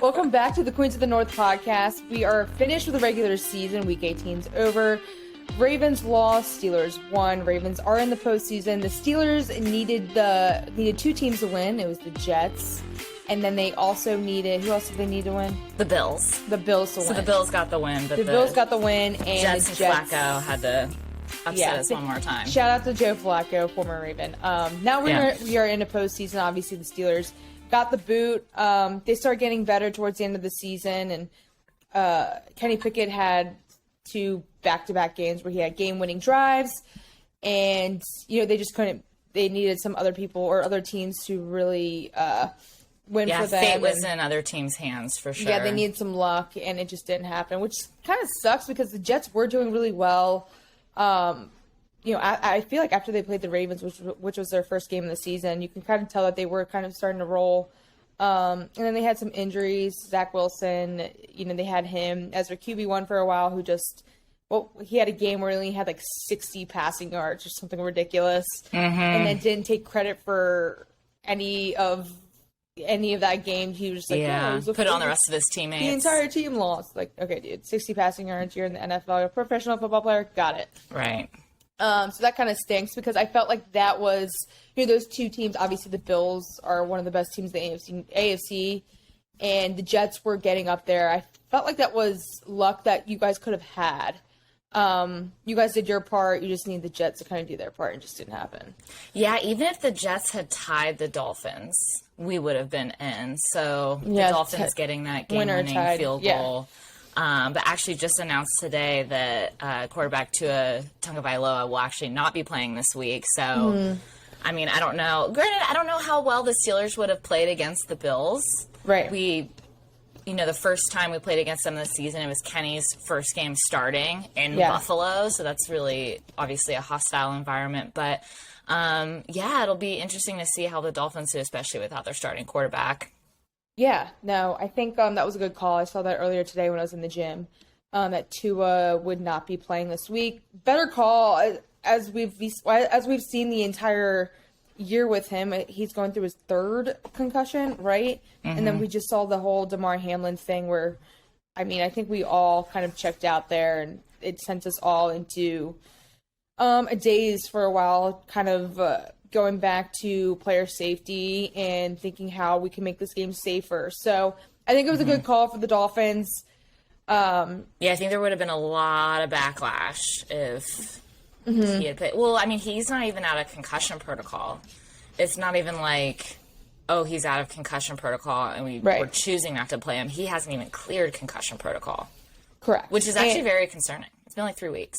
Welcome back to the Queens of the North podcast. We are finished with the regular season. Week 18's over. Ravens lost, Steelers won. Ravens are in the postseason. The Steelers needed two teams to win. It was the Jets. And then they also needed, who else did they need to win? The Bills. The Bills to win. So the Bills got the win. But the Bills got the win. And Jets the and Jets, Flacco had to upset us one more time. Shout out to Joe Flacco, former Raven. Now we are in the postseason. Obviously, the Steelers got the boot. They started getting better towards the end of the season. And Kenny Pickett had two back-to-back games where he had game-winning drives. And, they just couldn't – they needed some other people or other teams to really win for them. Fate was in other teams' hands for sure. Yeah, they needed some luck, and it just didn't happen, which kind of sucks because the Jets were doing really well. I feel like after they played the Ravens, which was their first game of the season, you can kind of tell that they were kind of starting to roll. And then they had some injuries. Zach Wilson, they had him as their QB1 for a while, who just – he had a game where he only had like 60 passing yards or something ridiculous, and then didn't take credit for any of that game. He was just like, put it on the rest of his teammates. The entire team lost. Like, okay, dude, 60 passing yards. You're in the NFL. You're a professional football player. Got it. Right. So that kind of stinks because I felt like that was, those two teams. Obviously, the Bills are one of the best teams in the AFC, and the Jets were getting up there. I felt like that was luck that you guys could have had. You guys did your part. You just need the Jets to kind of do their part, and it just didn't happen. Yeah, even if the Jets had tied the Dolphins, we would have been in. So the Dolphins getting that game-winning field goal. But actually just announced today that quarterback Tua Tagovailoa will actually not be playing this week. So, I mean, I don't know. Granted, I don't know how well the Steelers would have played against the Bills. Right. The first time we played against them this season, it was Kenny's first game starting in Buffalo. So that's really, obviously, a hostile environment. But, it'll be interesting to see how the Dolphins do, especially without their starting quarterback. Yeah, no, I think that was a good call. I saw that earlier today when I was in the gym, that Tua would not be playing this week. Better call, as we've seen the entire year with him. He's going through his third concussion, right? And then we just saw the whole Damar Hamlin thing where, I think we all kind of checked out there, and it sent us all into a daze for a while, kind of going back to player safety and thinking how we can make this game safer. So I think it was a good call for the Dolphins. I think there would have been a lot of backlash if he had played. Well, he's not even out of concussion protocol. It's not even like, he's out of concussion protocol and we're choosing not to play him. He hasn't even cleared concussion protocol. Correct. Which is actually very concerning. It's been like 3 weeks.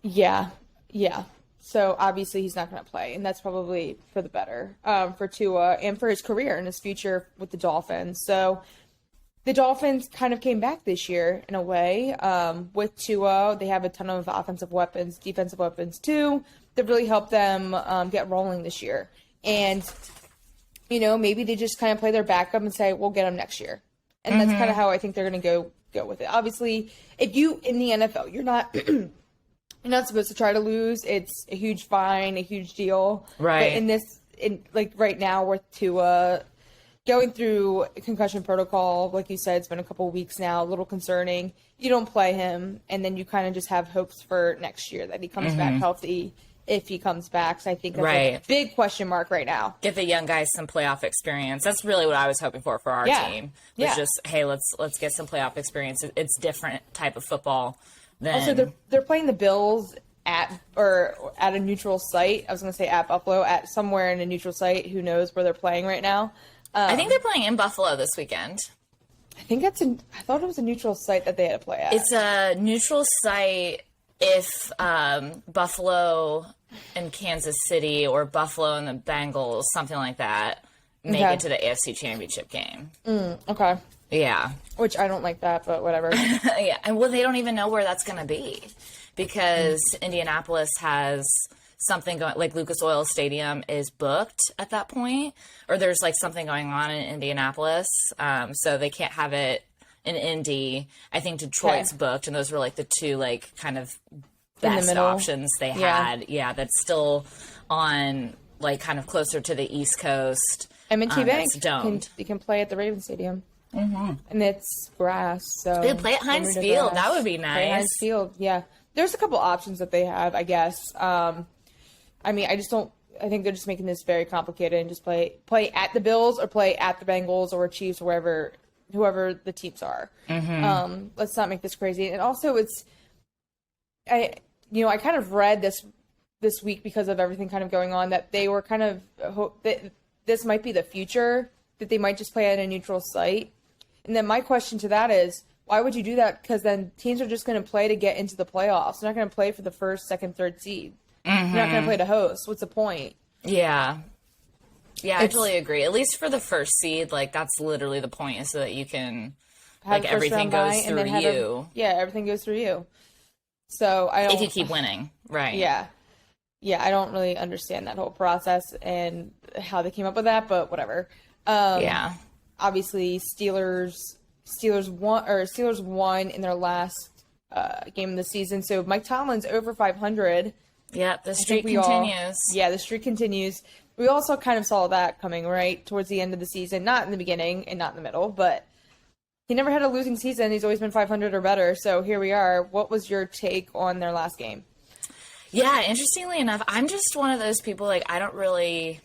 Yeah. So obviously he's not going to play, and that's probably for the better for Tua and for his career and his future with the Dolphins. So the Dolphins kind of came back this year in a way with Tua. They have a ton of offensive weapons, defensive weapons too, that really helped them get rolling this year. And, maybe they just kind of play their backup and say, we'll get them next year. And that's kind of how I think they're going to go with it. Obviously, if you, in the NFL, you're not... You're not supposed to try to lose. It's a huge fine, a huge deal. Right. But right now with Tua going through a concussion protocol, like you said, it's been a couple of weeks now, a little concerning. You don't play him, and then you kind of just have hopes for next year that he comes back healthy if he comes back. So I think that's a big question mark right now. Get the young guys some playoff experience. That's really what I was hoping for our team. Was just, hey, let's get some playoff experience. It's different type of football. Also, they're playing the Bills at a neutral site. I was going to say at Buffalo, at somewhere in a neutral site. Who knows where they're playing right now? I think they're playing in Buffalo this weekend. I think I thought it was a neutral site that they had to play at. It's a neutral site if Buffalo and Kansas City or Buffalo and the Bengals, something like that, make it to the AFC Championship game. Okay. Yeah. Which I don't like that, but whatever. Yeah. And they don't even know where that's going to be because Indianapolis has something going, like Lucas Oil Stadium is booked at that point, or there's like something going on in Indianapolis. So they can't have it in Indy. I think Detroit's booked, and those were like the two like kind of best options they had. Yeah. That's still on like kind of closer to the East Coast. M&T Bank. Domed. You can play at the Ravens Stadium. and it's grass. So They play at Heinz Field. That would be Play at Heinz nice. Field, yeah. There's a couple options that they have, I guess. I mean, I just don't. I think they're just making this very complicated and just play at the Bills or play at the Bengals or Chiefs or whoever the teams are. Let's not make this crazy. And also, I kind of read this week because of everything kind of going on that they were kind of hope that this might be the future, that they might just play at a neutral site. And then my question to that is, why would you do that? Because then teams are just going to play to get into the playoffs. They're not going to play for the first, second, third seed. They're not going to play to host. What's the point? Yeah. Yeah, I totally agree. At least for the first seed, like, that's literally the point, is so that you can, like, everything goes through you. Everything goes through you. So if you keep winning, right? Yeah, I don't really understand that whole process and how they came up with that, but whatever. Obviously, Steelers won in their last game of the season. So Mike Tomlin's over 500. Yeah, the streak continues. The streak continues. We also kind of saw that coming, right, towards the end of the season. Not in the beginning and not in the middle, but he never had a losing season. He's always been 500 or better. So here we are. What was your take on their last game? Yeah, interestingly enough, I'm just one of those people, like, I don't really...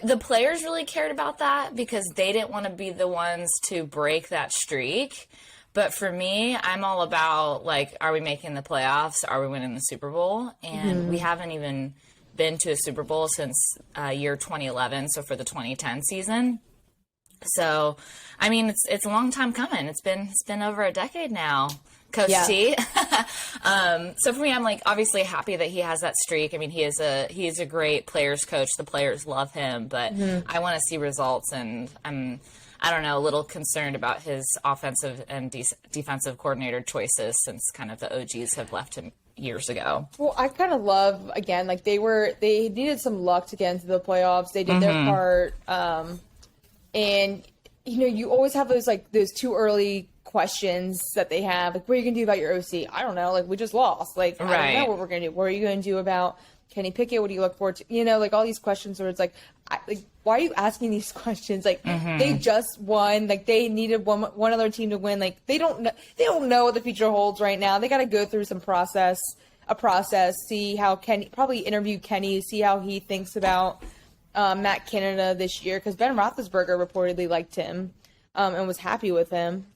the players really cared about that because they didn't want to be the ones to break that streak. But for me, I'm all about, like, are we making the playoffs? Are we winning the Super Bowl? And we haven't even been to a Super Bowl since year 2011, so for the 2010 season. So, I mean, it's a long time coming. It's been over a decade now, Coach T. So for me, I'm, like, obviously happy that he has that streak. I mean, he is a great players coach. The players love him, but I want to see results, and I don't know, a little concerned about his offensive and defensive coordinator choices since kind of the OGs have left him years ago. Well, I kind of love, again, like they needed some luck to get into the playoffs. They did their part. And, you always have those too early questions that they have. Like, what are you going to do about your OC? I don't know. Like, we just lost. Like, I don't know what we're going to do. What are you going to do about Kenny Pickett? What do you look forward to? Like all these questions where it's like, why are you asking these questions? Like, they just won. Like, they needed one other team to win. Like, they don't know what the future holds right now. They got to go through a process, see how probably interview Kenny, see how he thinks about Matt Canada this year. Because Ben Roethlisberger reportedly liked him and was happy with him.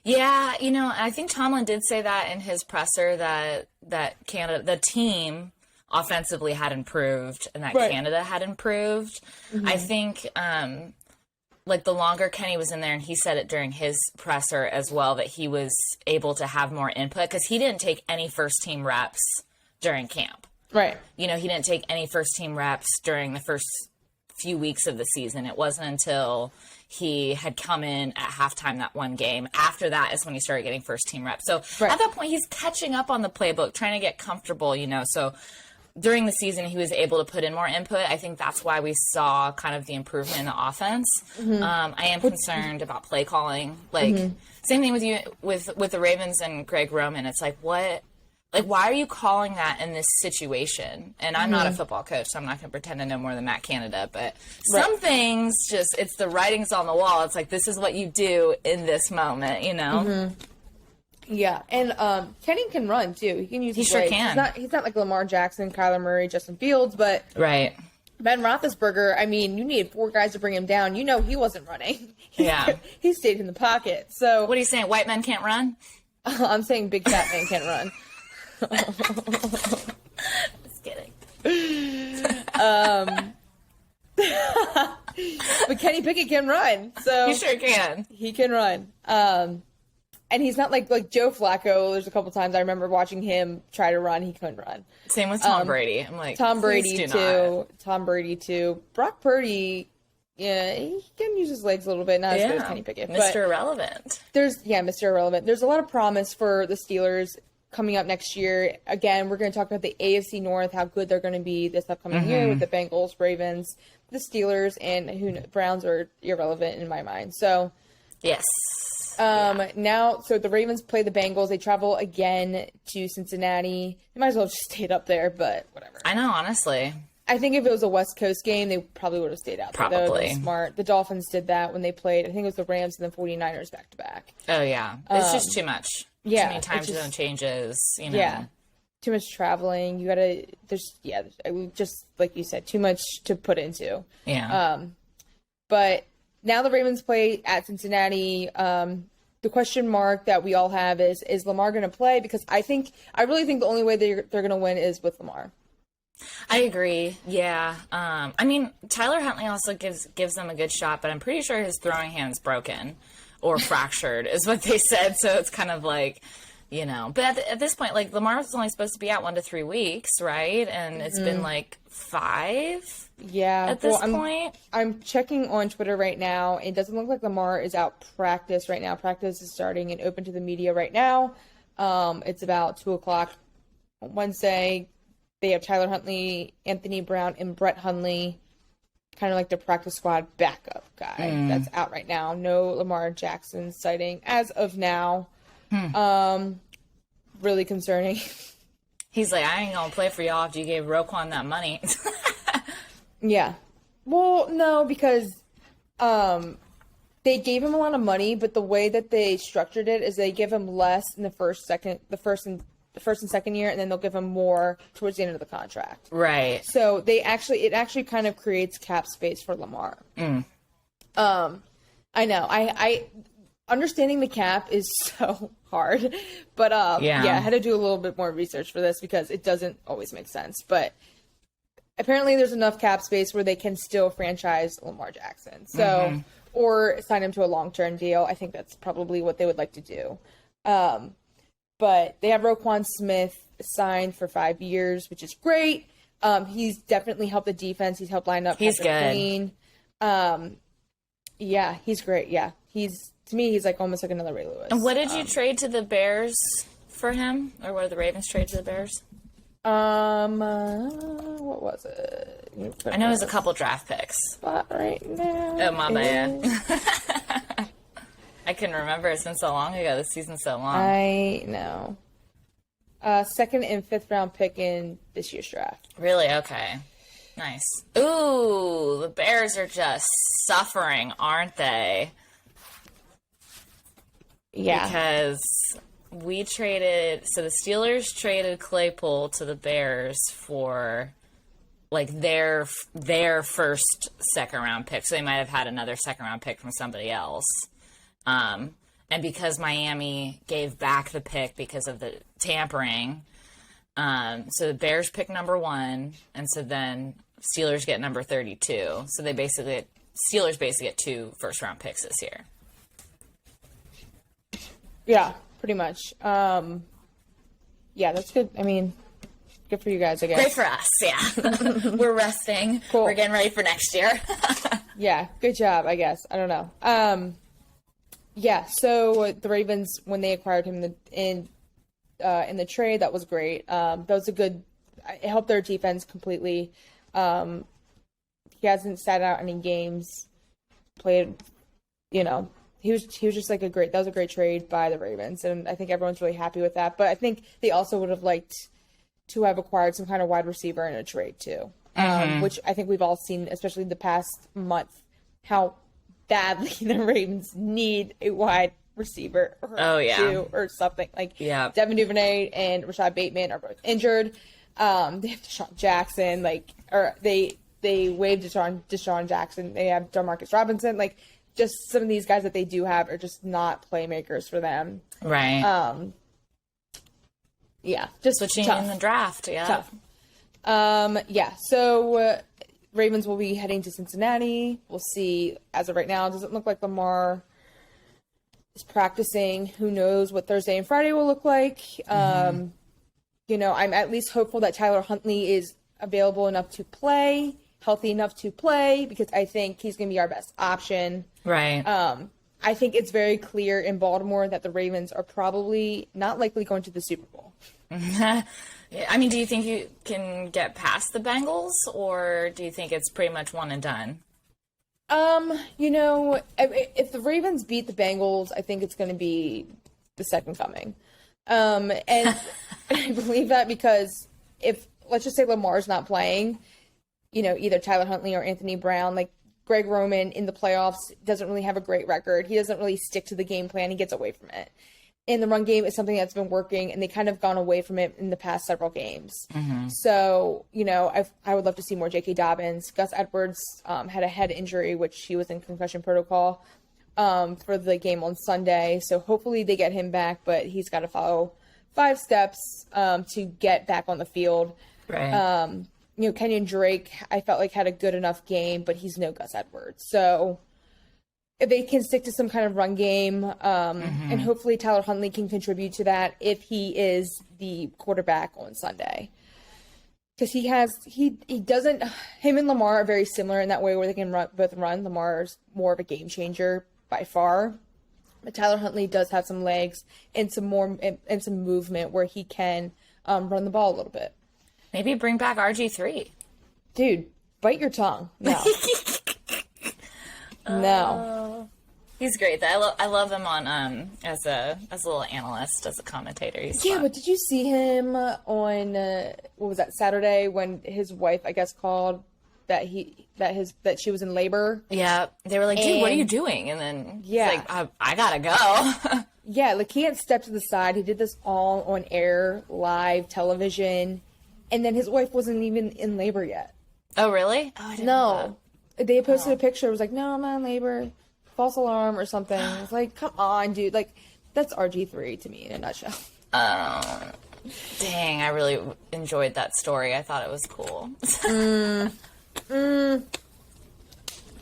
Yeah, I think Tomlin did say that in his presser that Canada, the team, offensively had improved and that Canada had improved. I think like the longer Kenny was in there, and he said it during his presser as well, that he was able to have more input because he didn't take any first team reps during camp. Right. He didn't take any first team reps during the first few weeks of the season. It wasn't until he had come in at halftime that one game. After that is when he started getting first team reps. So at that point, he's catching up on the playbook, trying to get comfortable, So during the season, he was able to put in more input. I think that's why we saw kind of the improvement in the offense. I am concerned about play calling. Like, same thing with you, with the Ravens and Greg Roman. It's like, what? Like, why are you calling that in this situation? And I'm not a football coach, so I'm not going to pretend to know more than Matt Canada. But some things it's the writings on the wall. It's like, this is what you do in this moment, Yeah, and Kenny can run too. He can use. He his sure legs. can. He's not like Lamar Jackson, Kyler Murray, Justin Fields, but Ben Roethlisberger. I mean, you needed 4 guys to bring him down. He wasn't running. He stayed in the pocket. So what are you saying? White men can't run? I'm saying big fat men can't run. Just kidding. But Kenny Pickett can run. So he sure can. He can run. And he's not like Joe Flacco. There's a couple times I remember watching him try to run. He couldn't run. Same with Tom Brady. I'm like, Tom Brady too. Not. Tom Brady too. Brock Purdy, he can use his legs a little bit. Not as good as Kenny Pickett. Mr. Irrelevant. Mr. Irrelevant. There's a lot of promise for the Steelers coming up next year. Again, we're going to talk about the AFC North, how good they're going to be this upcoming year with the Bengals, Ravens, the Steelers, and Browns are irrelevant in my mind. So, yes. Now, so the Ravens play the Bengals. They travel again to Cincinnati. They might as well have just stayed up there, but whatever. I know, honestly. I think if it was a West Coast game, they probably would have stayed out there. That would have Probably. been smart. The Dolphins did that when they played. I think it was the Rams and the 49ers back to back. Oh, yeah. It's just too much. Yeah. Too many time zone changes, you know. Yeah. Too much traveling. You gotta, just like you said, too much to put into. Yeah. But now the Ravens play at Cincinnati. The question mark that we all have is Lamar going to play? Because I really think the only way they're going to win is with Lamar. I agree. Yeah. I mean, Tyler Huntley also gives them a good shot, but I'm pretty sure his throwing hand's broken or fractured is what they said. So it's kind of like, you know, but at this point, like Lamar's only supposed to be out 1 to 3 weeks, right? And it's been like 5. Yeah. At this point, I'm checking on Twitter right now. It doesn't look like Lamar is out practice right now. Practice is starting and open to the media right now. It's about 2:00 on Wednesday. They have Tyler Huntley, Anthony Brown, and Brett Hundley, kind of like the practice squad backup guy that's out right now. No Lamar Jackson sighting as of now. Really concerning. He's like, I ain't gonna play for y'all after you gave Roquan that money. Yeah. Well, no, because they gave him a lot of money, but the way that they structured it is they give him less in the first and second year, and then they'll give him more towards the end of the contract. Right. So it actually kind of creates cap space for Lamar. I know. I understanding the cap is so hard, but I had to do a little bit more research for this because it doesn't always make sense. But apparently, there's enough cap space where they can still franchise Lamar Jackson, so or sign him to a long-term deal. I think that's probably what they would like to do. But they have Roquan Smith signed for 5 years, which is great. He's definitely helped the defense. He's helped line up. He's good. Clean. Yeah, he's great. Yeah, to me, he's like almost like another Ray Lewis. And what did you trade to the Bears for him, or what did the Ravens trade to the Bears? What was it? I know it was a couple draft picks. Spot right now. Oh, my bad. I couldn't remember. It's been so long ago. This season's so long. I know. 2nd and 5th round pick in this year's draft. Really? Okay. Nice. Ooh, the Bears are just suffering, aren't they? Yeah. Because the Steelers traded Claypool to the Bears for like their first second round pick. So they might have had another second round pick from somebody else. And because Miami gave back the pick because of the tampering, so the Bears pick number 1, and so then Steelers get number 32. So Steelers basically get 2 first round picks this year. Yeah, pretty much. Yeah, that's good. I mean, good for you guys, I guess. Great for us, yeah. We're resting. Cool. We're getting ready for next year. Yeah, good job, I guess. I don't know. Yeah, so the Ravens, when they acquired him in the trade, that was great. That was it helped their defense completely. He hasn't sat out any games, played, he was just like that was a great trade by the Ravens, and I think everyone's really happy with that. But I think they also would have liked to have acquired some kind of wide receiver in a trade too, which I think we've all seen, especially the past month, how badly the Ravens need a wide receiver or two or something. Devin Duvernay and Rashad Bateman are both injured. They have Deshaun Jackson, they waived Deshaun Jackson. They have Demarcus Robinson. Just some of these guys that they do have are just not playmakers for them. Right. Yeah. Just switching tough. in the draft. Yeah. Tough. Yeah. So Ravens will be heading to Cincinnati. We'll see. As of right now, it doesn't look like Lamar is practicing. Who knows what Thursday and Friday will look like. I'm at least hopeful that Tyler Huntley is available enough to play, healthy enough to play, because I think he's going to be our best option. Right. I think it's very clear in Baltimore that the Ravens are probably not likely going to the Super Bowl. I mean, do you think you can get past the Bengals, or do you think it's pretty much one and done? If the Ravens beat the Bengals, I think it's going to be the second coming. And I believe that because let's just say Lamar's not playing, either Tyler Huntley or Anthony Brown. Like Greg Roman in the playoffs doesn't really have a great record. He doesn't really stick to the game plan. He gets away from it. And the run game is something that's been working, and they kind of gone away from it in the past several games. So, I would love to see more J.K. Dobbins. Gus Edwards had a head injury, which he was in concussion protocol for the game on Sunday. So hopefully they get him back, but he's got to follow 5 steps to get back on the field. Right. Kenyon Drake, I felt like had a good enough game, but he's no Gus Edwards. So if they can stick to some kind of run game, and hopefully Tyler Huntley can contribute to that if he is the quarterback on Sunday. Because him and Lamar are very similar in that way where they can both run. Lamar's more of a game changer by far. But Tyler Huntley does have some legs and some movement where he can run the ball a little bit. Maybe bring back RG3. Dude, bite your tongue. No. No. He's great. I love him on as a little analyst, as a commentator. He's fun. But did you see him on what was that, Saturday, when his wife, I guess, called that she was in labor? Yeah, they were like, "Dude, what are you doing?" And then he's like, I gotta go. Yeah, like he had stepped to the side. He did this all on air, live television, and then his wife wasn't even in labor yet. Oh, really? Oh, I didn't know that. They posted a picture. It was like, "No, I'm not in labor. False alarm or something." It's like, come on, dude. Like, that's RG3 to me in a nutshell. Dang, I really enjoyed that story. I thought it was cool. I don't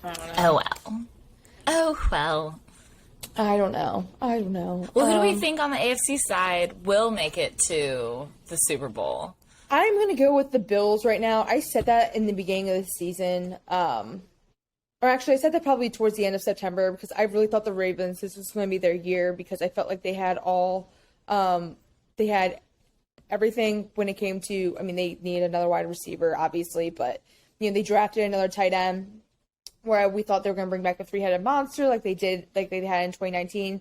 know. Oh, well. I don't know. Well, who do we think on the AFC side will make it to the Super Bowl? I'm going to go with the Bills right now. I said that in the beginning of the season. Or actually, I said that probably towards the end of September because I really thought the Ravens, this was going to be their year because I felt like they had they had everything when it came to, I mean, they needed another wide receiver, obviously, but, they drafted another tight end where we thought they were going to bring back a 3-headed monster like they had in 2019.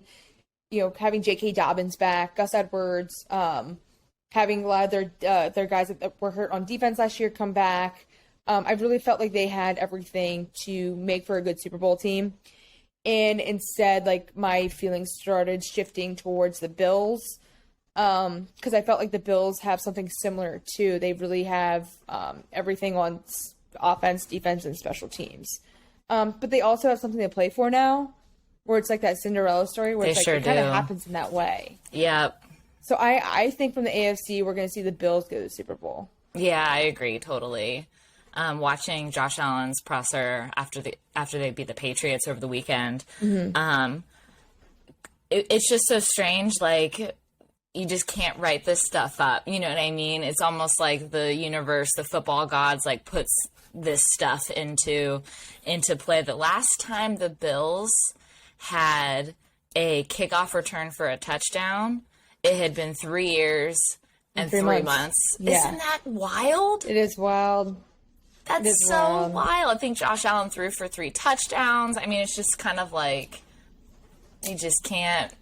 Having J.K. Dobbins back, Gus Edwards, having a lot of their guys that were hurt on defense last year come back. I really felt like they had everything to make for a good Super Bowl team. And instead, like, my feelings started shifting towards the Bills. Because I felt like the Bills have something similar too. They really have everything on offense, defense, and special teams. But they also have something to play for now, where it's like that Cinderella story, where it kind of happens in that way. Yep. So I think from the AFC, we're going to see the Bills go to the Super Bowl. Yeah, I agree totally. Watching Josh Allen's presser after they beat the Patriots over the weekend, it's just so strange. Like, you just can't write this stuff up. You know what I mean? It's almost like the universe, the football gods, like puts this stuff into play. The last time the Bills had a kickoff return for a touchdown, it had been 3 years and 3 months. Yeah. Isn't that wild? It is wild. That's so wild. I think Josh Allen threw for 3 touchdowns. I mean, it's just kind of like you just can't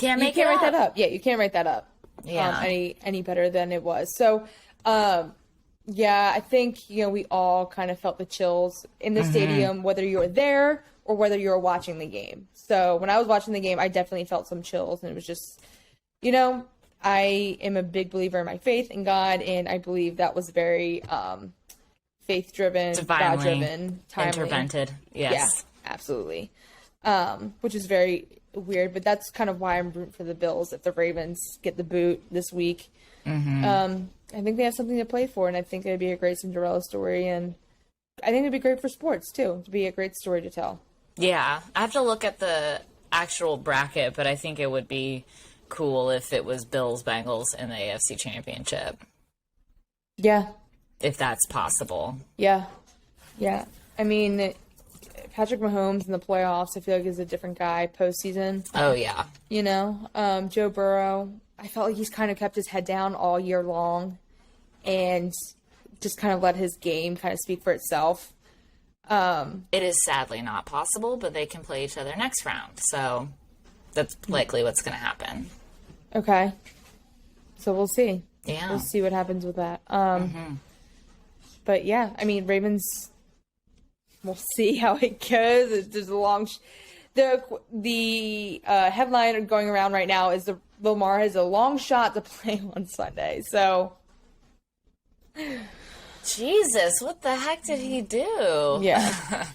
make it write that up. Yeah, you can't write that up. Yeah, any better than it was. So, I think we all kind of felt the chills in the stadium, whether you were there or whether you were watching the game. So when I was watching the game, I definitely felt some chills, and it was just, I am a big believer in my faith in God, and I believe that was very faith-driven, God-driven, timely. Intervented. Yes. Yeah, absolutely. Which is very weird, but that's kind of why I'm rooting for the Bills if the Ravens get the boot this week. I think they have something to play for, and I think it'd be a great Cinderella story, and I think it'd be great for sports, too. It'd be a great story to tell. Yeah. I have to look at the actual bracket, but I think it would be cool if it was Bills-Bengals in the AFC Championship. Yeah. If that's possible. Yeah. Yeah. I mean, Patrick Mahomes in the playoffs, I feel like is a different guy postseason. Oh, yeah. Joe Burrow, I felt like he's kind of kept his head down all year long and just kind of let his game kind of speak for itself. It is sadly not possible, but they can play each other next round. So that's likely what's going to happen. Okay. So we'll see. Yeah. We'll see what happens with that. But yeah, I mean, Ravens, we'll see how it goes. There's a long, the headline going around right now is Lamar has a long shot to play on Sunday. So, Jesus, what the heck did he do? yeah.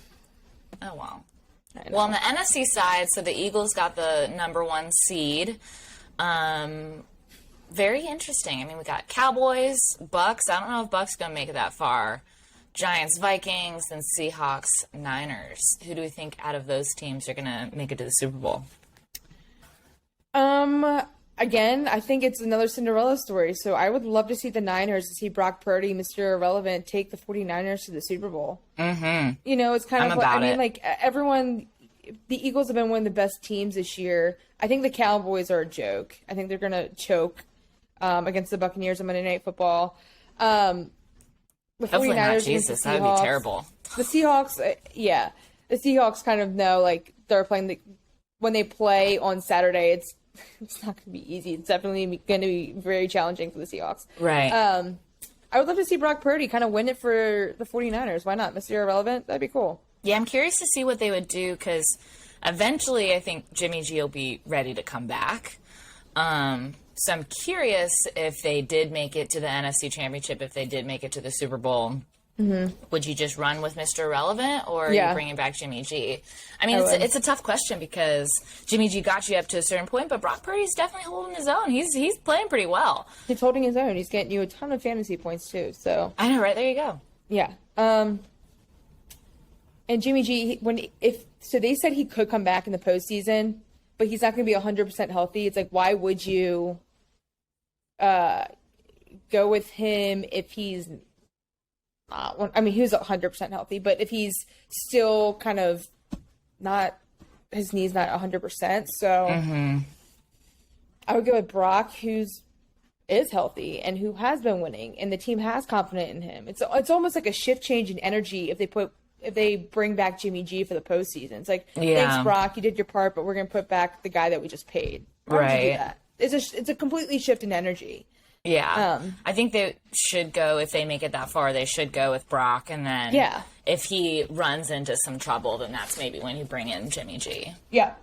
Oh, well. Well, on the NFC side, so the Eagles got the number 1 seed. Very interesting. I mean, we got Cowboys, Bucks. I don't know if Bucks going to make it that far. Giants, Vikings, and Seahawks, Niners. Who do we think out of those teams are going to make it to the Super Bowl? Again, I think it's another Cinderella story. So I would love to see the Niners, to see Brock Purdy, Mr. Irrelevant, take the 49ers to the Super Bowl. Mm-hmm. You know, it's kind I'm of about it. like everyone, the Eagles have been one of the best teams this year. I think the Cowboys are a joke. I think they're going to choke against the Buccaneers on Monday Night Football. The Hopefully 49ers not, Jesus. That would be terrible. The Seahawks, the Seahawks kind of know, like, they're playing when they play on Saturday, it's not going to be easy. It's definitely going to be very challenging for the Seahawks. Right. I would love to see Brock Purdy kind of win it for the 49ers. Why not? Mr. Irrelevant? That'd be cool. Yeah, I'm curious to see what they would do because eventually I think Jimmy G will be ready to come back. So I'm curious if they did make it to the NFC Championship, if they did make it to the Super Bowl. Mm-hmm. Would you just run with Mr. Irrelevant, or are you bringing back Jimmy G? I mean, it's a tough question because Jimmy G got you up to a certain point, but Brock Purdy's definitely holding his own. He's playing pretty well. He's holding his own. He's getting you a ton of fantasy points too. So I know, right? There you go. Yeah. And Jimmy G, so they said he could come back in the postseason, but he's not going to be 100% healthy. It's like, why would you go with him if he's I mean, he was 100% healthy, but if he's still kind of not, his knee's not 100%. So I would go with Brock, is healthy and who has been winning, and the team has confidence in him. It's almost like a shift change in energy if they bring back Jimmy G for the postseason. It's like, thanks, Brock, you did your part, but we're going to put back the guy that we just paid. Why would you do that? It's a completely shift in energy. Yeah. I think they should go, if they make it that far, they should go with Brock. And then if he runs into some trouble, then that's maybe when you bring in Jimmy G. Yeah.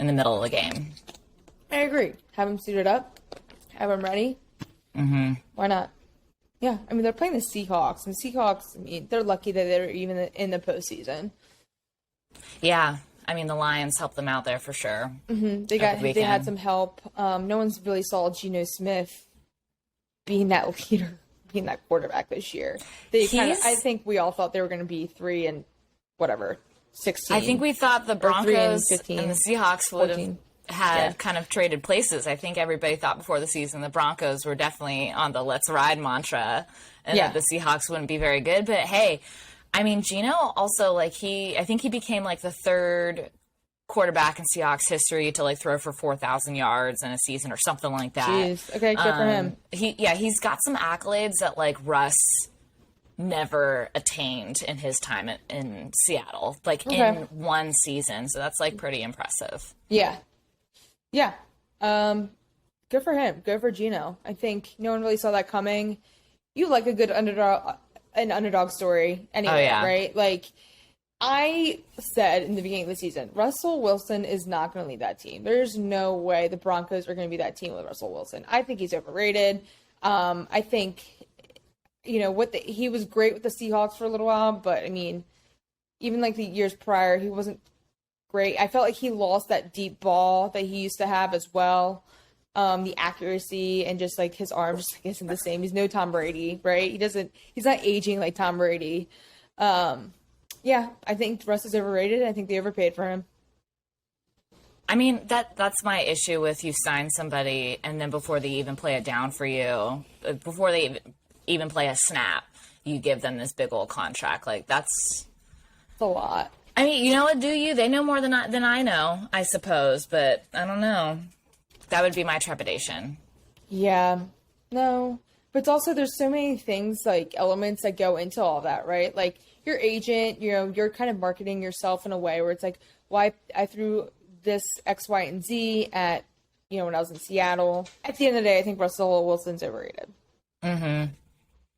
In the middle of the game. I agree. Have him suited up. Have him ready. Mm-hmm. Why not? Yeah. I mean, they're playing the Seahawks. And the Seahawks, I mean, they're lucky that they're even in the postseason. Yeah. I mean, the Lions helped them out there for sure. Mm-hmm. They had some help. No one's really saw Geno Smith being that leader, being that quarterback this year. I think we all thought they were going to be 3-16. I think we thought the Broncos and the Seahawks would 14. have kind of traded places. I think everybody thought before the season the Broncos were definitely on the let's ride mantra and that the Seahawks wouldn't be very good. But hey, I mean, Geno also, like, I think he became like the third quarterback in Seahawks history to like throw for 4,000 yards in a season or something like that. Jeez. Okay, good for him. He's got some accolades that like Russ never attained in his time in Seattle, like in one season. So that's like pretty impressive. Yeah. Good for him. Good for Geno. I think no one really saw that coming. You like a good underdog story anyway, right? Like, I said in the beginning of the season, Russell Wilson is not going to lead that team. There's no way the Broncos are going to be that team with Russell Wilson. I think he's overrated. I think, he was great with the Seahawks for a little while, but I mean, even like the years prior, he wasn't great. I felt like he lost that deep ball that he used to have as well. The accuracy and just like his arm just isn't the same. He's no Tom Brady, right? He's not aging like Tom Brady. Yeah, I think Russ is overrated. I think they overpaid for him. I mean, that's my issue with you sign somebody and then before they even play it down for you, before they even play a snap, you give them this big old contract. Like, that's a lot. I mean, you know what, do you? They know more than I know, I suppose, but I don't know. That would be my trepidation. Yeah. No. But it's also, there's so many things, like elements that go into all that, right? Like, your agent, you're kind of marketing yourself in a way where it's like, why I threw this X, Y, and Z at, when I was in Seattle. At the end of the day, I think Russell Wilson's overrated. Mm-hmm.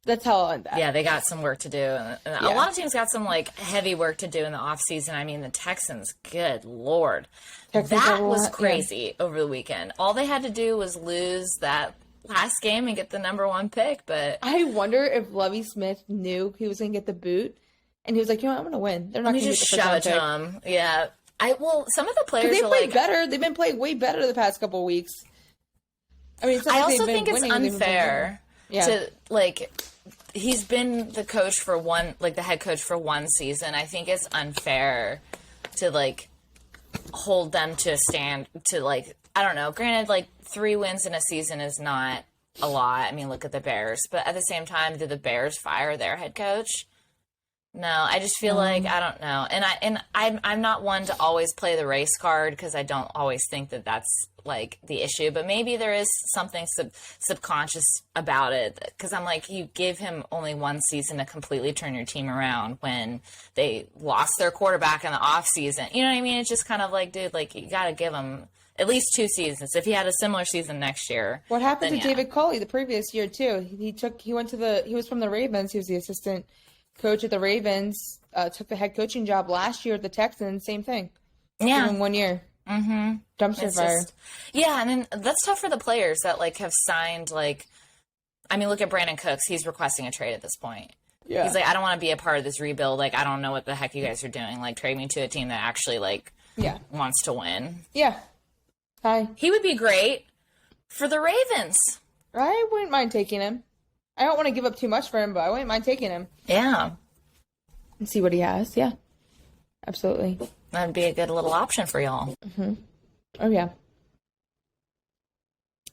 That's how I'll end that. Yeah, they got some work to do. And a lot of teams got some, like, heavy work to do in the offseason. I mean, the Texans, good Lord. That was crazy over the weekend. All they had to do was lose that last game and get the number 1 pick, but... I wonder if Lovie Smith knew he was going to get the boot, and he was like, you know what, I'm going to win. They're not going to just shove it to him. Yeah. Some of the players they played better. They've been playing way better the past couple of weeks. I mean, I also think it's unfair to, like... He's been the coach for the head coach for 1 season. I think it's unfair to, like, hold them to a stand to, like, I don't know. Granted, like, 3 wins in a season is not a lot. I mean, look at the Bears. But at the same time, did the Bears fire their head coach? No, I just feel like, I don't know. And I'm not one to always play the race card because I don't always think that that's, like, the issue. But maybe there is something subconscious about it because I'm like, you give him only 1 season to completely turn your team around when they lost their quarterback in the offseason. You know what I mean? It's just kind of like, dude, like, you got to give him at least 2 seasons. If he had a similar season next year. What happened to David Culley the previous year, too? He was from the Ravens. He was the assistant coach at the Ravens, took the head coaching job last year at the Texans. Same thing. Yeah. In 1 year. Mm-hmm. Dumpster fire. Yeah, and then that's tough for the players that, like, have signed, like, I mean, look at Brandon Cooks. He's requesting a trade at this point. Yeah. He's like, I don't want to be a part of this rebuild. Like, I don't know what the heck you guys are doing. Like, trade me to a team that actually, like, wants to win. Yeah. Hi. He would be great for the Ravens. I wouldn't mind taking him. I don't want to give up too much for him, but I wouldn't mind taking him. Yeah. And see what he has. Yeah. Absolutely. That'd be a good little option for y'all. Mm-hmm. Oh, yeah.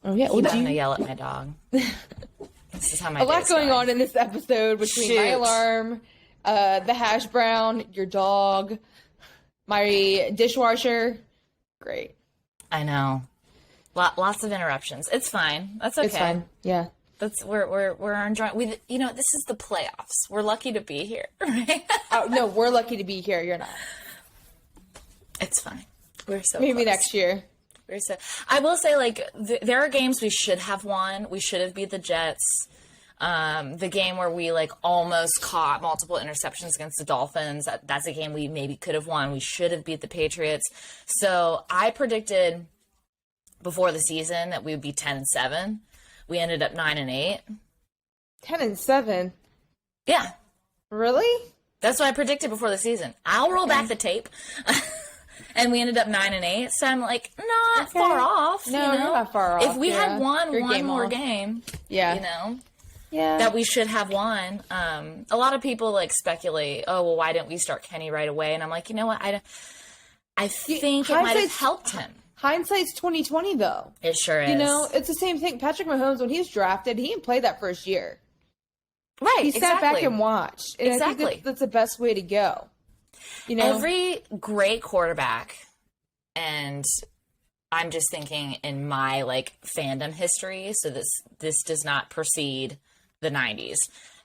Oh, yeah. I'm going to yell at my dog. This is how my A lot going on in this episode between my alarm, the hash brown, your dog, my dishwasher. Great. I know. Lots of interruptions. It's fine. That's okay. It's fine. Yeah. We're enjoying. This is the playoffs. We're lucky to be here, right? Oh, no, we're lucky to be here. You're not. It's fine. We're so maybe close. Next year. I will say, like, there are games we should have won. We should have beat the Jets. The game where we, like, almost caught multiple interceptions against the Dolphins. That's a game we maybe could have won. We should have beat the Patriots. So I predicted before the season that we would be 10-7. We ended up 9-8. 10-7. Yeah. Really? That's what I predicted before the season. I'll roll back the tape. And we ended up 9-8. So I'm like, not far off. No, you're not far off. If we had won one more game, that we should have won. A lot of people, like, speculate, oh, well, why didn't we start Kenny right away? And I'm like, you know what? I think it might have helped him. Hindsight's 2020, though. It sure is. You know, it's the same thing. Patrick Mahomes, when he was drafted, he didn't play that first year. Right, he sat back and watched. And I think that's the best way to go. You know? Every great quarterback, and I'm just thinking in my, like, fandom history, so this does not precede the 90s.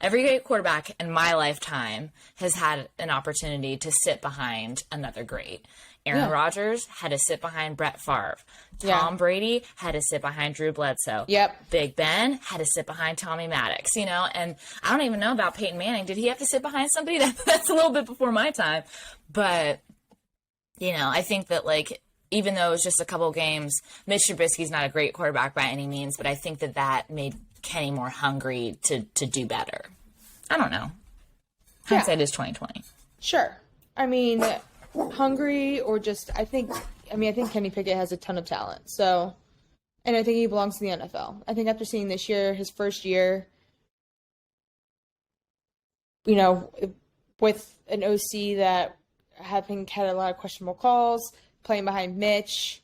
Every great quarterback in my lifetime has had an opportunity to sit behind another great. Aaron Rodgers had to sit behind Brett Favre. Tom Brady had to sit behind Drew Bledsoe. Yep. Big Ben had to sit behind Tommy Maddox, you know, and I don't even know about Peyton Manning. Did he have to sit behind somebody? That's a little bit before my time. But, you know, I think that, like, even though it was just a couple games, Mitch Trubisky's not a great quarterback by any means, but I think that made Kenny more hungry to do better. I don't know. Hindsight is 2020. Sure. I mean, hungry or just, I think Kenny Pickett has a ton of talent. So, and I think he belongs to the NFL. I think after seeing this year, his first year, you know, with an OC that had a lot of questionable calls, playing behind Mitch,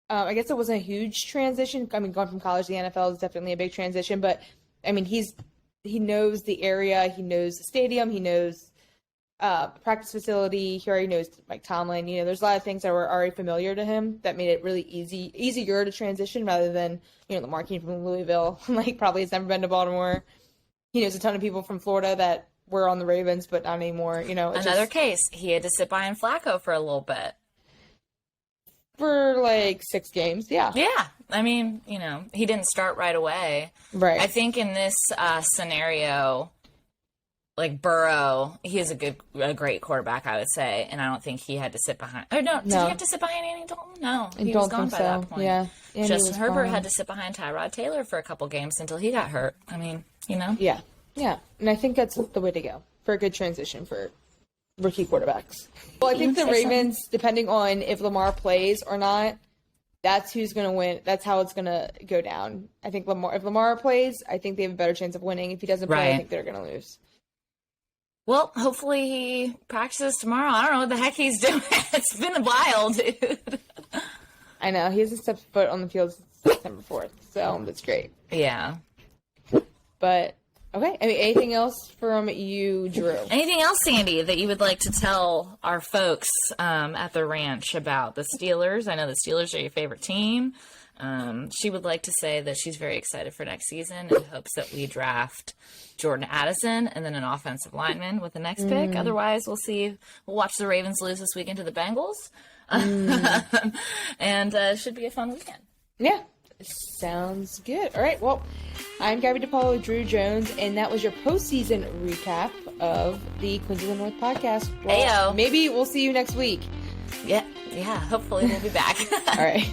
I guess it wasn't a huge transition. I mean, going from college to the NFL is definitely a big transition, but I mean, he knows the area, he knows the stadium, he knows practice facility. He already knows Mike Tomlin. You know, there's a lot of things that were already familiar to him that made it really easier to transition rather than, you know, Lamar came from Louisville, like probably has never been to Baltimore. He knows a ton of people from Florida that were on the Ravens, but not anymore. You know, another case, he had to sit behind Flacco for a little bit. For like 6 games, yeah. Yeah. I mean, he didn't start right away. Right. I think in this scenario, like Burrow, he is a great quarterback, I would say, and I don't think he had to sit behind. Oh no, did he have to sit behind Andy Dalton? No, he was gone by that point. Yeah, Justin Herbert had to sit behind Tyrod Taylor for a couple games until he got hurt. I mean, Yeah, and I think that's the way to go for a good transition for rookie quarterbacks. Well, I think the Ravens, depending on if Lamar plays or not, that's who's going to win. That's how it's going to go down. I think if Lamar plays, I think they have a better chance of winning. If he doesn't play, I think they're going to lose. Well, hopefully he practices tomorrow. I don't know what the heck he's doing. It's been wild, dude. I know. He hasn't stepped foot on the field since September 4th, so that's great. Yeah. But, okay. I mean, anything else from you, Drew? Anything else, Sandy, that you would like to tell our folks at the ranch about the Steelers? I know the Steelers are your favorite team. She would like to say that she's very excited for next season and hopes that we draft Jordan Addison and then an offensive lineman with the next pick. Otherwise, we'll watch the Ravens lose this weekend to the Bengals. And it should be a fun weekend. Yeah. Sounds good. All right. Well, I'm Gabby DePaulo, Drew Jones, and that was your postseason recap of the Queens of the North podcast. Well, Ayo. Maybe we'll see you next week. Yeah. Hopefully we'll be back. All right.